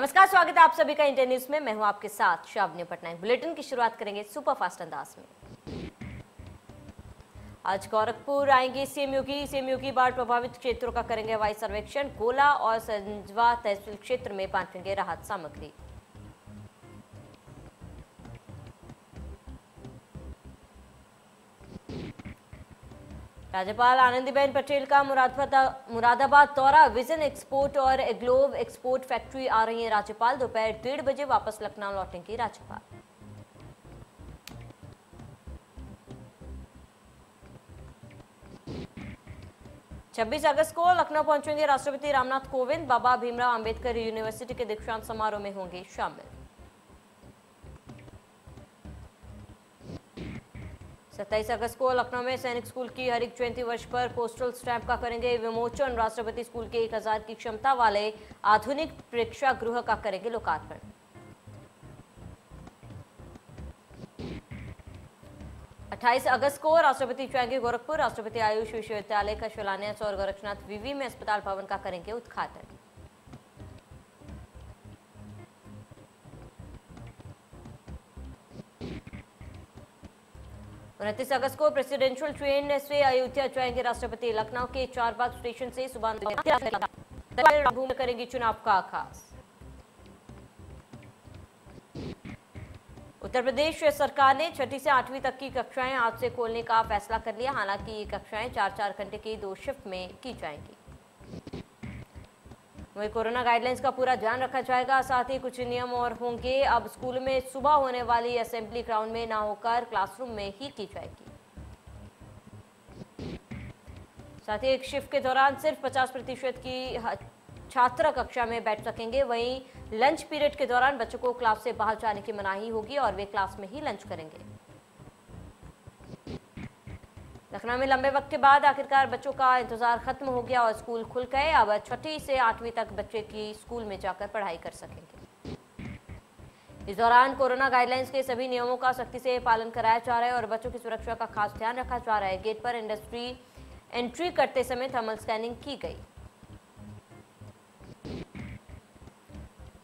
नमस्कार, स्वागत है आप सभी का इंटर न्यूज में। मैं हूं आपके साथ शावनी पटनायक। बुलेटिन की शुरुआत करेंगे सुपर फास्ट अंदाज में। आज गोरखपुर आएंगे सीएमयू की बाढ़ प्रभावित क्षेत्रों का करेंगे हवाई सर्वेक्षण। गोला और संजवा तहसील क्षेत्र में बांटेंगे राहत सामग्री। राज्यपाल आनंदीबेन पटेल का मुरादाबाद दौरा। विजन एक्सपोर्ट और ग्लोब एक्सपोर्ट फैक्ट्री आ रही है राज्यपाल। दोपहर 1:30 बजे वापस लखनऊ लौटेंगी राज्यपाल। छब्बीस अगस्त को लखनऊ पहुंचेंगे राष्ट्रपति रामनाथ कोविंद। बाबा भीमराव अंबेडकर यूनिवर्सिटी के दीक्षांत समारोह में होंगे शामिल। 27 अगस्त को लखनऊ में सैनिक स्कूल की हरित जयंती वर्ष पर पोस्टल स्टैंप का करेंगे विमोचन। राष्ट्रपति स्कूल के 1000 की क्षमता वाले आधुनिक प्रेक्षागृह का करेंगे लोकार्पण। 28 अगस्त को राष्ट्रपति जाएंगे गोरखपुर। राष्ट्रपति आयुष विश्वविद्यालय का शिलान्यास और गोरखनाथ वीवी में अस्पताल भवन का करेंगे उद्घाटन। 29 अगस्त को प्रेसिडेंशियल ट्रेन से अयोध्या जाएंगे राष्ट्रपति। लखनऊ के चारबाग स्टेशन से सुबह करेंगे चुनाव का आगाज। उत्तर प्रदेश सरकार ने 6ठी से 8वीं तक की कक्षाएं आज से खोलने का फैसला कर लिया। हालांकि ये कक्षाएं 4-4 घंटे की 2 शिफ्ट में की जाएंगी। वहीं कोरोना गाइडलाइंस का पूरा ध्यान रखा जाएगा। साथ ही कुछ नियम और होंगे। अब स्कूल में सुबह होने वाली असेंबली ग्राउंड में ना होकर क्लासरूम में ही की जाएगी। साथ ही एक शिफ्ट के दौरान सिर्फ 50% की छात्र कक्षा में बैठ सकेंगे। वहीं लंच पीरियड के दौरान बच्चों को क्लास से बाहर जाने की मनाही होगी और वे क्लास में ही लंच करेंगे। लखनऊ में लंबे वक्त के बाद आखिरकार बच्चों का इंतजार खत्म हो गया और स्कूल खुल गए। अब 6ठी से 8वीं तक बच्चे की स्कूल में जाकर पढ़ाई कर सकेंगे। इस दौरान कोरोना गाइडलाइंस के सभी नियमों का सख्ती से पालन कराया जा रहा है और बच्चों की सुरक्षा का खास ध्यान रखा जा रहा है। गेट पर इंडस्ट्री एंट्री करते समय थर्मल स्कैनिंग की गई।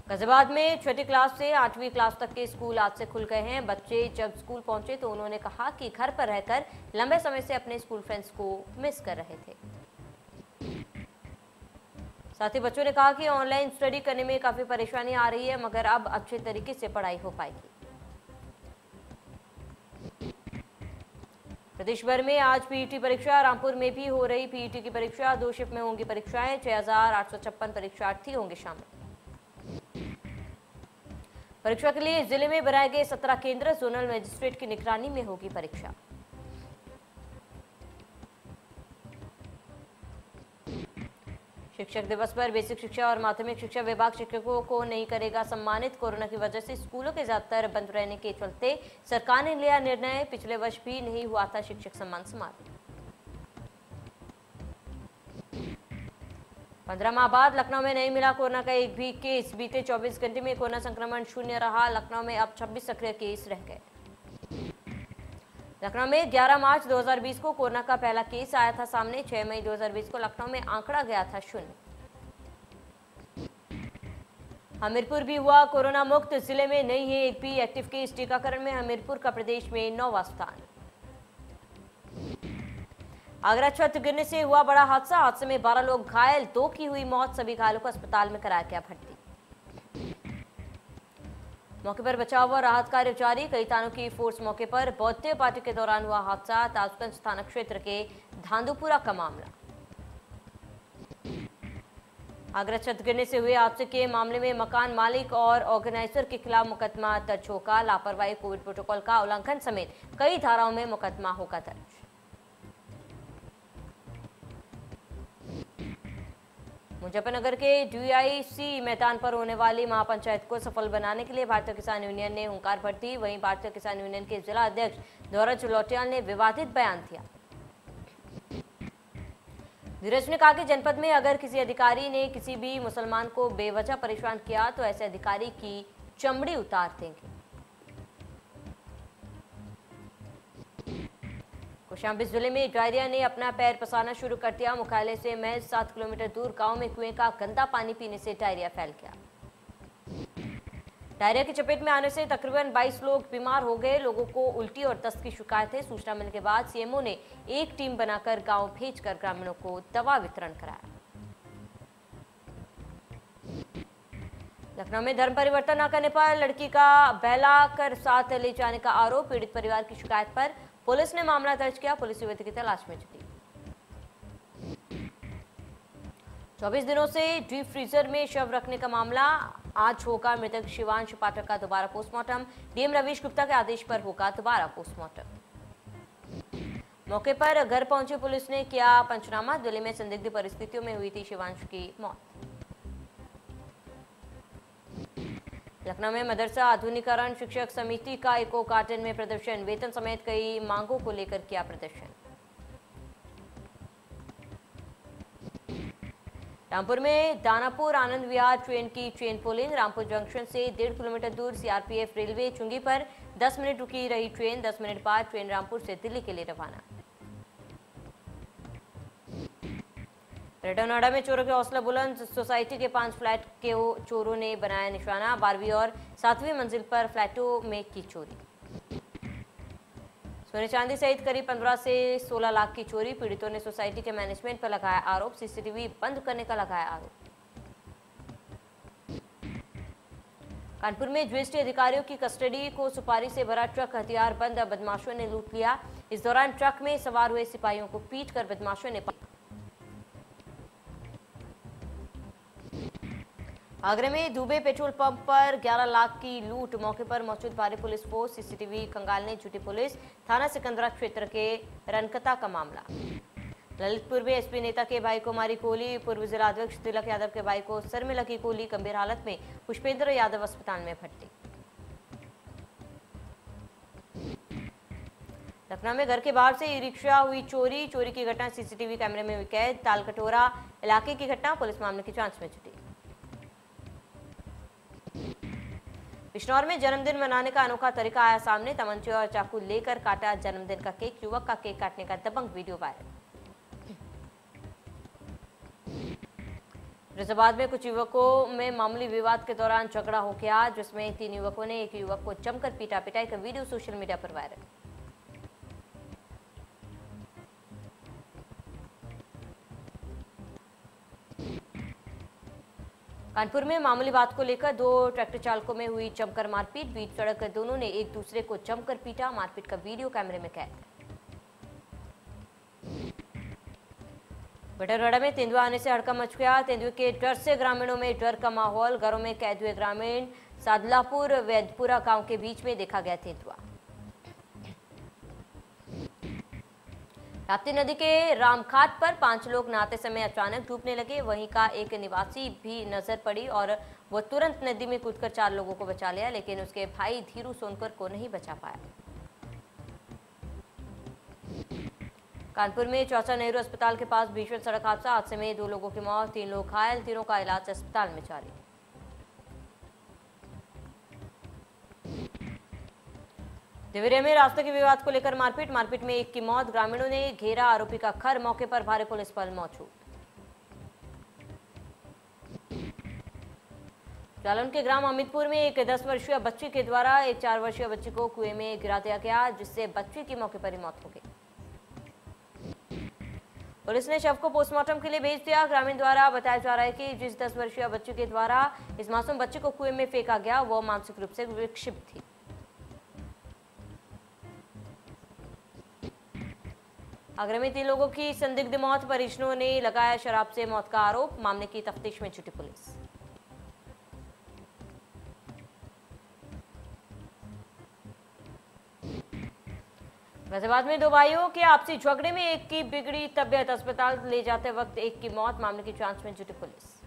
गाजियाबाद में 6ठी क्लास से 8वीं क्लास तक के स्कूल आज से खुल गए हैं। बच्चे जब स्कूल पहुंचे तो उन्होंने कहा कि घर पर रहकर लंबे समय से अपने स्कूल फ्रेंड्स को मिस कर रहे थे। साथ ही बच्चों ने कहा कि ऑनलाइन स्टडी करने में काफी परेशानी आ रही है, मगर अब अच्छे तरीके से पढ़ाई हो पाएगी। प्रदेश भर में आज पीईटी परीक्षा। रामपुर में भी हो रही पीईटी की परीक्षा। 2 शिफ्ट में होंगी परीक्षाएं। 6856 परीक्षार्थी होंगे शामिल। परीक्षा के लिए जिले में बनाए गए 17 केंद्र। जोनल मजिस्ट्रेट की निगरानी में होगी परीक्षा। शिक्षक दिवस पर बेसिक शिक्षा और माध्यमिक शिक्षा विभाग शिक्षकों को नहीं करेगा सम्मानित। कोरोना की वजह से स्कूलों के ज्यादातर बंद रहने के चलते सरकार ने लिया निर्णय। पिछले वर्ष भी नहीं हुआ था शिक्षक सम्मान समारोह। 15 माह बाद लखनऊ में नहीं मिला कोरोना का एक भी केस। बीते 24 घंटे में कोरोना संक्रमण शून्य रहा। लखनऊ में अब 26 सक्रिय केस रह गए। लखनऊ में 11 मार्च 2020 को कोरोना का पहला केस आया था सामने। 6 मई 2020 को लखनऊ में आंकड़ा गया था 0। हमीरपुर भी हुआ कोरोना मुक्त। जिले में नहीं है एक भी एक्टिव केस। टीकाकरण में हमीरपुर का प्रदेश में 9वां स्थान। आगरा छत गिरने से हुआ बड़ा हादसा। हादसे में 12 लोग घायल, 2 की हुई मौत। सभी घायलों को अस्पताल में कराया गया भर्ती। मौके पर बचाव और राहत कार्य जारी। कई थानों की फोर्स मौके पर। बर्थडे पार्टी के दौरान हुआ हादसा। ताजगंज थाना क्षेत्र के धांधुपुरा का मामला। आगरा छत गिरने से हुए हादसे के मामले में मकान मालिक और ऑर्गेनाइजर के खिलाफ मुकदमा दर्ज होगा। लापरवाही, कोविड प्रोटोकॉल का उल्लंघन समेत कई धाराओं में मुकदमा होगा दर्ज। मुजफ्फरनगर के डीआईसी मैदान पर होने वाली महापंचायत को सफल बनाने के लिए भारतीय किसान यूनियन ने हुंकार भर दी। वहीं भारतीय किसान यूनियन के जिला अध्यक्ष धीरज लोटियाल ने विवादित बयान दिया। धीरज ने कहा कि जनपद में अगर किसी अधिकारी ने किसी भी मुसलमान को बेवजह परेशान किया तो ऐसे अधिकारी की चमड़ी उतार देंगे। कौशाम्बी जिले में डायरिया ने अपना पैर पसारना शुरू कर दिया। मुख्यालय से महज 7 किलोमीटर दूर गांव में कुएं का गंदा पानी पीने से डायरिया फैल गया। डायरिया की चपेट में आने से तकरीबन 22 लोग बीमार हो गए। लोगों को उल्टी और दस्त की शिकायत है। सूचना मिलने के बाद सीएमओ ने एक टीम बनाकर गांव भेजकर ग्रामीणों को दवा वितरण कराया। लखनऊ में धर्म परिवर्तन न करने पर लड़की का बहला कर साथ ले जाने का आरोप। पीड़ित परिवार की शिकायत पर पुलिस ने मामला दर्ज किया। पुलिस युवती की तलाश में जुटी। 24 दिनों से डीप फ्रीजर में शव रखने का मामला। आज होगा मृतक शिवांश पाठक का दोबारा पोस्टमार्टम। डीएम रवीश गुप्ता के आदेश पर होगा दोबारा पोस्टमार्टम। मौके पर घर पहुंची पुलिस ने किया पंचनामा। दिल्ली में संदिग्ध परिस्थितियों में हुई थी शिवांश की मौत। लखनऊ में मदरसा आधुनिकीकरण शिक्षक समिति का इको गार्डन में प्रदर्शन। वेतन समेत कई मांगों को लेकर किया प्रदर्शन। रामपुर में दानापुर आनंद विहार ट्रेन की चेन पोलिंग। रामपुर जंक्शन से 1.5 किलोमीटर दूर सीआरपीएफ रेलवे चुंगी पर 10 मिनट रुकी रही ट्रेन। 10 मिनट बाद ट्रेन रामपुर से दिल्ली के लिए रवाना। ग्रेटर नोएडा में चोरों के हौसला बुलंद। सोसाइटी के 5 फ्लैट के चोरों ने बनाया निशाना। 12वीं और 7वीं मंजिल पर फ्लैटों में की चोरी। सोने चांदी सहित करीब 15 से 16 लाख की चोरी। पीड़ितों ने सोसाइटी के मैनेजमेंट पर लगाया आरोप। सीसीटीवी बंद करने का लगाया आरोप। कानपुर में जीएसटी अधिकारियों की कस्टडी को सुपारी से भरा ट्रक हथियार बंद बदमाशों ने लूट लिया। इस दौरान ट्रक में सवार हुए सिपाहियों को पीट कर बदमाशों ने आगरा में दुबे पेट्रोल पंप पर 11 लाख की लूट। मौके पर मौजूद भारी पुलिस फोर्स। सीसीटीवी खंगालने जुटी पुलिस। थाना सिकंदरा क्षेत्र के रनकता का मामला। ललितपुर में एसपी नेता के भाई को मारी गोली। पूर्व जिलाध्यक्ष तिलक यादव के भाई को सर में लगी गोली। गंभीर हालत में पुष्पेंद्र यादव अस्पताल में भर्ती। लखनऊ में घर के बाहर से ई रिक्शा हुई चोरी। चोरी की घटना सीसीटीवी कैमरे में हुई कैद। तालकटोरा इलाके की घटना। पुलिस मामले की जांच में जुटी। बिजनौर में जन्मदिन मनाने का अनोखा तरीका आया सामने। तमंचे और चाकू लेकर काटा जन्मदिन का केक। युवक का केक काटने का दबंग वीडियो वायरल। फिरोजाबाद में कुछ युवकों में मामूली विवाद के दौरान झगड़ा हो गया, जिसमें 3 युवकों ने एक युवक को जमकर पीटा। पिटाई का वीडियो सोशल मीडिया पर वायरल। कानपुर में मामूली बात को लेकर 2 ट्रैक्टर चालकों में हुई जमकर मारपीट। बीच सड़क दोनों ने एक दूसरे को जमकर पीटा। मारपीट का वीडियो कैमरे में कैद। ग्रेटर नोएडा में तेंदुआ आने से हड़कंप मच गया। तेंदुए के डर से ग्रामीणों में डर का माहौल। घरों में कैद हुए ग्रामीण। सादलापुर वैदपुरा गांव के बीच में देखा गया तेंदुआ। राप्ती नदी के रामघाट पर 5 लोग नहाते समय अचानक डूबने लगे। वहीं का एक निवासी भी नजर पड़ी और वो तुरंत नदी में कूदकर 4 लोगों को बचा लिया, लेकिन उसके भाई धीरू सोनकर को नहीं बचा पाया। कानपुर में चौसा नेहरू अस्पताल के पास भीषण सड़क हादसा। हादसे में 2 लोगों की मौत, 3 लोग घायल। तीनों का इलाज अस्पताल में जारी। देवरिया में रास्ते के विवाद को लेकर मारपीट। मारपीट में एक की मौत। ग्रामीणों ने घेरा आरोपी का घर। मौके पर भारी पुलिस बल मौजूद। जालौन के ग्राम अमितपुर में एक 10 वर्षीय बच्ची के द्वारा एक 4 वर्षीय बच्ची को कुएं में गिरा दिया गया, जिससे बच्ची की मौके पर ही मौत हो गई। पुलिस ने शव को पोस्टमार्टम के लिए भेज दिया। ग्रामीण द्वारा बताया जा रहा है कि जिस 10 वर्षीय बच्ची के द्वारा इस मासूम बच्ची को कुएं में फेंका गया, वो मानसिक रूप से विक्षिप्त थी। आगरा में 3 लोगों की संदिग्ध मौत। परिजनों ने लगाया शराब से मौत का आरोप। मामले की तफ्तीश में जुटी पुलिस। गाजियाबाद में 2 भाइयों के आपसी झगड़े में एक की बिगड़ी तबीयत। अस्पताल ले जाते वक्त एक की मौत। मामले की जांच में जुटी पुलिस।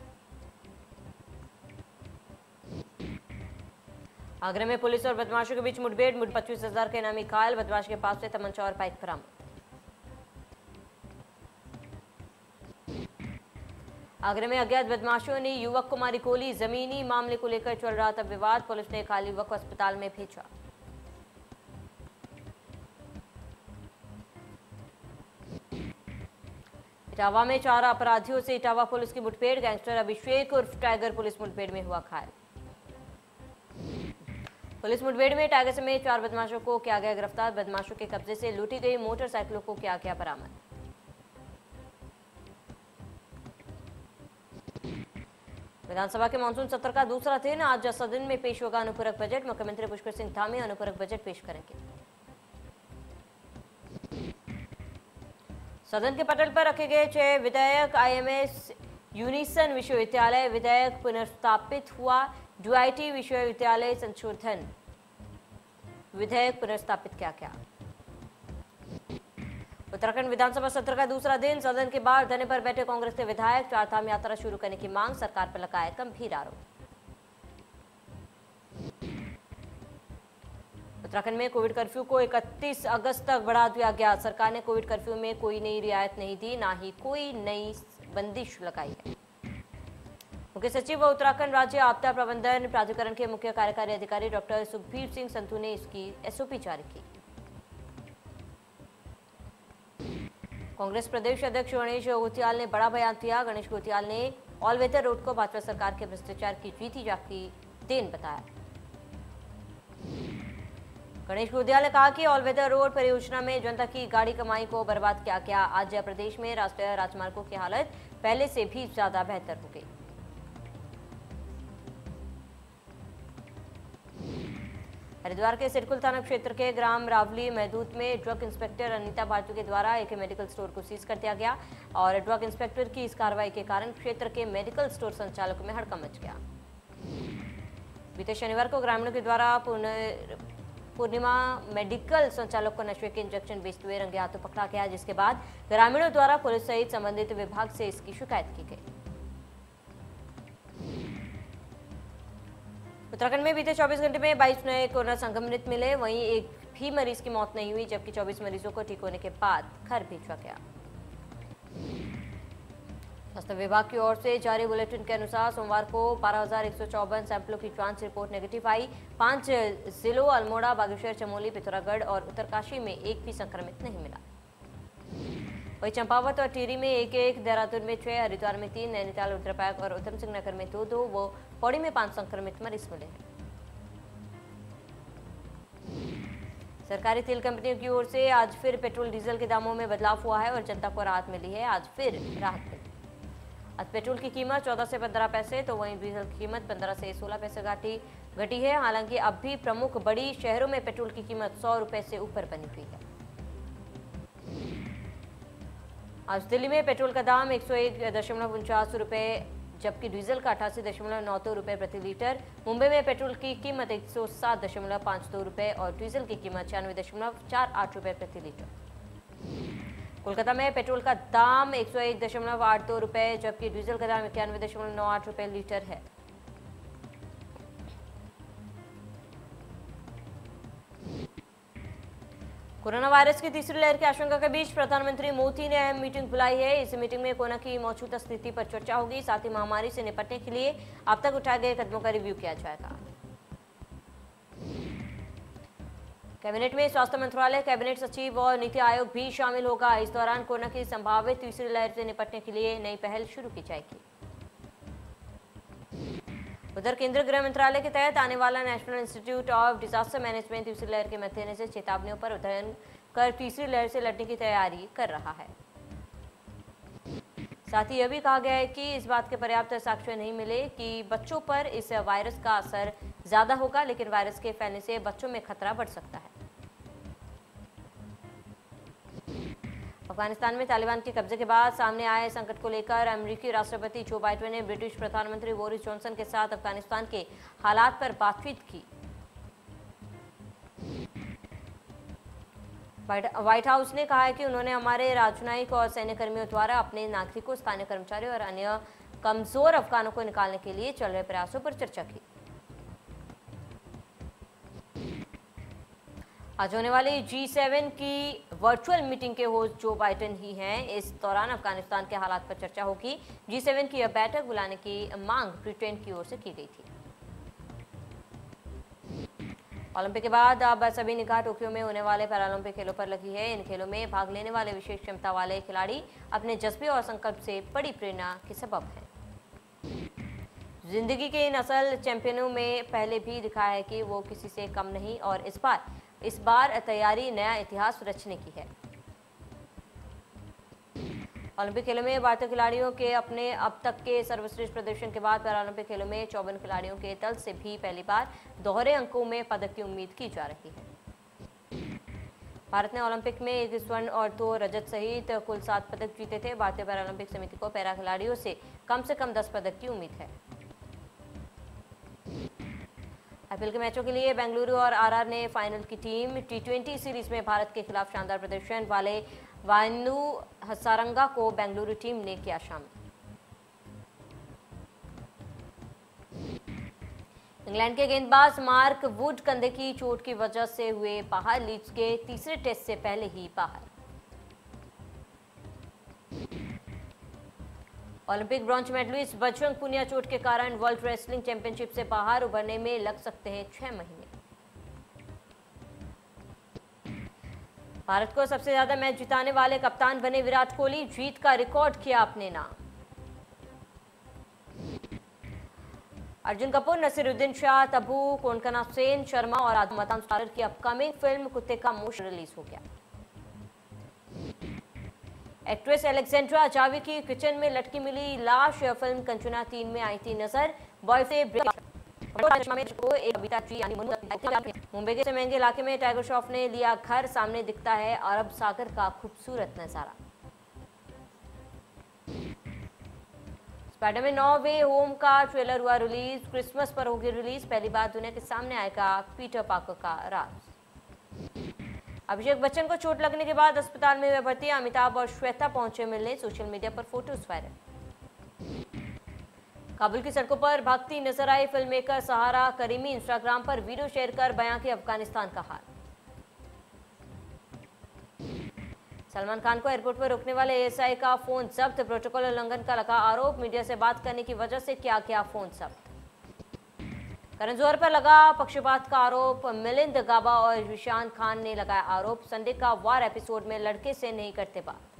आगरा में पुलिस और बदमाशों के बीच मुठभेड़। 25,000 के इनामी घायल। बदमाश के पास से तमंचा और बाइक बरामद। आगरा में अज्ञात बदमाशों ने युवक को मारी गोली। जमीनी मामले को लेकर चल रहा था विवाद। पुलिस ने घायल युवक को अस्पताल में भेजा। इटावा में 4 अपराधियों से इटावा पुलिस की मुठभेड़। गैंगस्टर अभिषेक उर्फ टाइगर पुलिस मुठभेड़ में हुआ घायल। पुलिस मुठभेड़ में टाइगर समेत 4 बदमाशों को किया गया गिरफ्तार। बदमाशों के कब्जे से लूटी गई मोटरसाइकिलों को किया गया बरामद। विधानसभा के मानसून सत्र का दूसरा दिन आज सदन में पेश होगा अनुपूरक बजट। मुख्यमंत्री पुष्कर सिंह धामी अनुपूरक बजट पेश करेंगे। सदन के पटल पर रखे गए 6 विधेयक। आईएमएस यूनिसन विश्वविद्यालय विधेयक पुनर्स्थापित हुआ। डीआईटी विश्वविद्यालय संशोधन विधेयक पुनर्स्थापित किया गया। उत्तराखंड विधानसभा सत्र का दूसरा दिन सदन के बाहर धरने पर बैठे कांग्रेस के विधायक। चारधाम यात्रा शुरू करने की मांग, सरकार पर लगाए गंभीर आरोप। उत्तराखंड में कोविड कर्फ्यू को 31 अगस्त तक बढ़ा दिया गया। सरकार ने कोविड कर्फ्यू में कोई नई रियायत नहीं दी, ना ही कोई नई बंदिश लगाई है। मुख्य सचिव व उत्तराखंड राज्य आपदा प्रबंधन प्राधिकरण के मुख्य कार्यकारी अधिकारी डॉक्टर सुखबीर सिंह संधू ने इसकी एसओपी जारी की। कांग्रेस प्रदेश अध्यक्ष गणेश घोटियाल ने बड़ा बयान दिया। गणेश घोटियाल ने ऑल वेदर रोड को भाजपा सरकार के भ्रष्टाचार की जीती जागती देन बताया। गणेश घोटियाल ने कहा कि ऑल वेदर रोड परियोजना में जनता की गाड़ी कमाई को बर्बाद किया गया। आज प्रदेश में राष्ट्रीय राजमार्गों की हालत पहले से भी ज्यादा बेहतर हो गई। हरिद्वार के सिरकुल थाना क्षेत्र के ग्राम रावली महदूद में ड्रग इंस्पेक्टर अनीता भारती के द्वारा एक मेडिकल स्टोर को सीज कर दिया गया और ड्रग इंस्पेक्टर की इस कार्रवाई के कारण क्षेत्र के मेडिकल स्टोर संचालकों में हड़कंप मच गया। बीते शनिवार को ग्रामीणों के द्वारा पूर्णिमा मेडिकल संचालक को नशे के इंजेक्शन बेचते हुए रंगे हाथों पकड़ा गया, जिसके बाद ग्रामीणों द्वारा पुलिस सहित संबंधित विभाग से इसकी शिकायत की गई। उत्तराखंड में बीते 24 घंटे में 22 नए कोरोना संक्रमित मिले। वहीं एक भी मरीज की मौत नहीं हुई, जबकि 24 मरीजों को ठीक होने के बाद घर भेजा गया। स्वास्थ्य विभाग की ओर से जारी बुलेटिन के अनुसार सोमवार को 12,154 सैंपलों की जांच रिपोर्ट नेगेटिव आई। 5 जिलों अल्मोड़ा, बागेश्वर, चमोली, पिथौरागढ़ और उत्तरकाशी में एक भी संक्रमित नहीं मिला। वहीं चंपावत और टिहरी में 1-1, देहरादून में 6, हरिद्वार में 3, नैनीताल, रुद्रप्रयाग और उधम सिंह नगर में 2-2 व पौड़ी में 5 संक्रमित मरीज मिले हैं। सरकारी तेल कंपनियों की ओर से आज फिर पेट्रोल डीजल के दामों में बदलाव हुआ है और जनता को राहत मिली है। आज फिर राहत मिली। आज पेट्रोल की कीमत 14 से 15 पैसे तो वहीं डीजल की कीमत 15 से 16 पैसे घटी है। हालांकि अब भी प्रमुख बड़ी शहरों में पेट्रोल की कीमत 100 रुपए से ऊपर बनी हुई है। आज दिल्ली में पेट्रोल का दाम 101.49 रुपए, जबकि डीजल का 88.92 रुपए प्रति लीटर। मुंबई में पेट्रोल की कीमत 107.52 रुपए और डीजल की कीमत 96.48 रुपए प्रति लीटर। कोलकाता में पेट्रोल का दाम 101.82 रुपए, जबकि डीजल का दाम 91.98 रुपए लीटर है। कोरोना वायरस की तीसरी लहर की आशंका के बीच प्रधानमंत्री मोदी ने अहम मीटिंग बुलाई है। इस मीटिंग में कोरोना की मौजूदा स्थिति पर चर्चा होगी। साथ ही महामारी से निपटने के लिए अब तक उठाए गए कदमों का रिव्यू किया जाएगा। कैबिनेट में स्वास्थ्य मंत्रालय, कैबिनेट सचिव और नीति आयोग भी शामिल होगा। इस दौरान कोरोना की संभावित तीसरी लहर से निपटने के लिए नई पहल शुरू की जाएगी। उधर केंद्रीय गृह मंत्रालय के तहत आने वाला national institute of disaster management तीसरी लहर के मद्देनजर चेतावनियों पर अध्ययन कर तीसरी लहर से लड़ने की तैयारी कर रहा है। साथ ही यह भी कहा गया है कि इस बात के पर्याप्त साक्ष्य नहीं मिले कि बच्चों पर इस वायरस का असर ज्यादा होगा, लेकिन वायरस के फैलने से बच्चों में खतरा बढ़ सकता है। अफगानिस्तान में तालिबान के कब्जे के बाद सामने आए संकट को लेकर अमेरिकी राष्ट्रपति जो बाइडेन ने ब्रिटिश प्रधानमंत्री बोरिस जॉनसन के साथ अफगानिस्तान के हालात पर बातचीत की। व्हाइट हाउस ने कहा है कि उन्होंने हमारे राजनयिक और सैन्य कर्मियों द्वारा अपने नागरिकों, स्थानीय कर्मचारियों और अन्य कमजोर अफगानों को निकालने के लिए चल रहे प्रयासों पर चर्चा की। आज होने वाली G7 की वर्चुअल मीटिंग के होस्ट जो बाइडेन ही हैं। इस दौरान अफगानिस्तान के हालात पर चर्चा होगी। G7 की यह बैठक बुलाने की मांग ब्रिटेन की ओर से की गई थी। ओलंपिक के बाद अब सभी निगाह टोक्यो में होने वाले पैरालंपिक खेलों पर लगी है। इन खेलों में भाग लेने वाले विशेष क्षमता वाले खिलाड़ी अपने जज्बे और संकल्प से बड़ी प्रेरणा के सबब हैं। जिंदगी के इन असल चैंपियनों में पहले भी दिखाया है कि वो किसी से कम नहीं और इस बार तैयारी नया इतिहास रचने की है। ओलंपिक खेलों में भारतीय खिलाड़ियों के अपने अब तक के सर्वश्रेष्ठ प्रदर्शन के बाद पैरालंपिक खेलों में 54 खिलाड़ियों के तल से भी पहली बार दोहरे अंकों में पदक की उम्मीद की जा रही है। भारत ने ओलंपिक में 1 स्वर्ण और 2 रजत सहित कुल 7 पदक जीते थे। भारतीय पैरालंपिक समिति को पैरा खिलाड़ियों से कम 10 पदक की उम्मीद है। आईपीएल के मैचों के लिए बेंगलुरु और आरआर ने फाइनल की टीम T20 सीरीज में भारत के खिलाफ शानदार प्रदर्शन वाले वानु हसारंगा को बेंगलुरु टीम ने किया शामिल। इंग्लैंड के गेंदबाज मार्क वुड कंधे की चोट की वजह से हुए बाहर, लीड्स के तीसरे टेस्ट से पहले ही बाहर। Olympic bronze medallist Bajrang Punia चोट के कारण वर्ल्ड रेसलिंग चैंपियनशिप से बाहर, उभरने में लग सकते हैं 6 महीने। भारत को सबसे ज्यादा मैच जिताने वाले कप्तान बने विराट कोहली, जीत का रिकॉर्ड किया अपने नाम। अर्जुन कपूर, नसीरुद्दीन शाह, तब्बू, कोनकना सेन, शर्मा और आदम स्टारर की अपकमिंग फिल्म कुत्ते का मोशन रिलीज हो गया। एक्ट्रेस एलेक्जेंड्रा जावी की किचन में लटकी मिली लाश, फिल्म कंचना 3 में आई थी नजर। बॉय से मुंबई के महंगे इलाके में टाइगर श्रॉफ ने लिया घर, सामने दिखता है अरब सागर का खूबसूरत नजारा। स्पाइडरमैन नो वे होम का ट्रेलर हुआ रिलीज, क्रिसमस पर होगी रिलीज। पहली बार दुनिया के सामने आएगा पीटर पार्कर का राज। अभिषेक बच्चन को चोट लगने के बाद अस्पताल में हुए भर्ती, अमिताभ और श्वेता पहुंचे मिलने, सोशल मीडिया पर फोटोज वायरल। काबुल की सड़कों पर भागती नजर आई फिल्म मेकर सहारा करीमी, इंस्टाग्राम पर वीडियो शेयर कर बयां की अफगानिस्तान का हाल। सलमान खान को एयरपोर्ट पर रोकने वाले एएसआई का फोन जब्त, प्रोटोकॉल उल्लंघन का लगा आरोप, मीडिया से बात करने की वजह से किया फोन जब्त। करण जौहर पर लगा पक्षपात का आरोप, मिलिंद गाबा और ईशान खान ने लगाया आरोप, संडे का वार एपिसोड में लड़के से नहीं करते बात।